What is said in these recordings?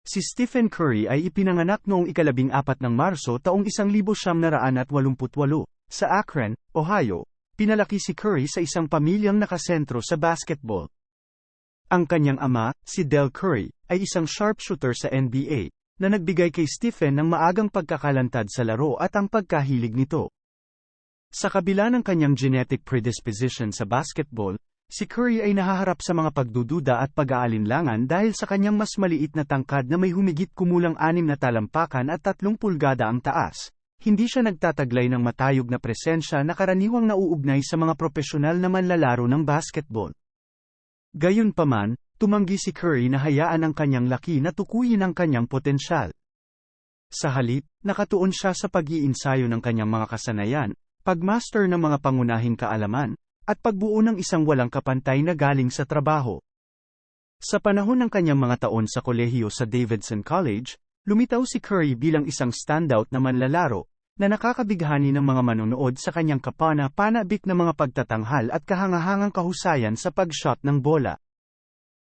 Si Stephen Curry ay ipinanganak noong 14 ng Marso taong 1988 sa Akron, Ohio. Pinalaki si Curry sa isang pamilyang nakasentro sa basketball. Ang kanyang ama, si Del Curry, ay isang sharpshooter sa NBA, na nagbigay kay Stephen ng maagang pagkakalantad sa laro at ang pagkahilig nito. Sa kabila ng kanyang genetic predisposition sa basketball, si Curry ay nahaharap sa mga pagdududa at pag-aalinlangan dahil sa kanyang mas maliit na tangkad na may humigit kumulang 6 na talampakan at 3 pulgada ang taas. Hindi siya nagtataglay ng matayog na presensya na karaniwang nauugnay sa mga profesional na manlalaro ng basketball. Gayunpaman, tumanggi si Curry na hayaan ang kanyang laki na tukuyin ang kanyang potensyal. Sa halip, nakatuon siya sa pag-iinsayo ng kanyang mga kasanayan, pagmaster ng mga pangunahing kaalaman, at pagbuo ng isang walang kapantay na galing sa trabaho. Sa panahon ng kanyang mga taon sa kolehiyo sa Davidson College, lumitaw si Curry bilang isang standout na manlalaro, na nakakabighani ng mga manonood sa kanyang kapana-panabik na mga pagtatanghal at kahangahangang kahusayan sa pag-shot ng bola.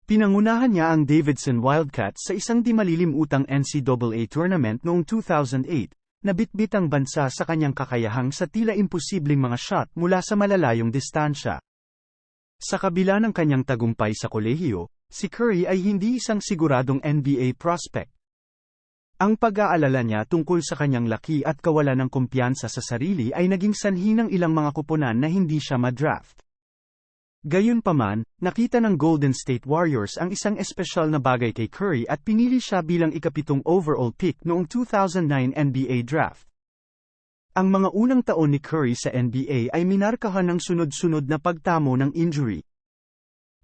Pinangunahan niya ang Davidson Wildcats sa isang di malilimutang NCAA tournament noong 2008, nabitbit ang bansa sa kanyang kakayahang sa tila imposibleng mga shot mula sa malalayong distansya. Sa kabila ng kanyang tagumpay sa kolehiyo, si Curry ay hindi isang siguradong NBA prospect. Ang pag-aalala niya tungkol sa kanyang laki at kawalan ng kumpiyansa sa sarili ay naging sanhi ng ilang mga kuponan na hindi siya madraft. Gayunpaman, nakita ng Golden State Warriors ang isang espesyal na bagay kay Curry at pinili siya bilang ika-7 overall pick noong 2009 NBA Draft. Ang mga unang taon ni Curry sa NBA ay minarkahan ng sunod-sunod na pagtamo ng injury.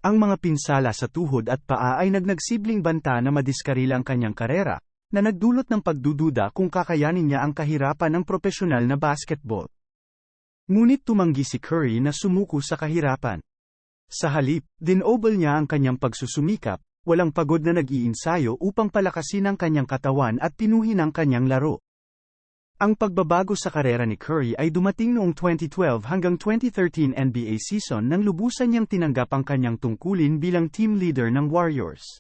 Ang mga pinsala sa tuhod at paa ay nagsibling banta na madiskarila ang kanyang karera, na nagdulot ng pagdududa kung kakayanin niya ang kahirapan ng propesyonal na basketball. Ngunit tumanggi si Curry na sumuko sa kahirapan. Sa halip, dinobel niya ang kanyang pagsusumikap, walang pagod na nag-iinsayo upang palakasin ang kanyang katawan at pinuhin ang kanyang laro. Ang pagbabago sa karera ni Curry ay dumating noong 2012 hanggang 2013 NBA season nang lubusan niyang tinanggap ang kanyang tungkulin bilang team leader ng Warriors.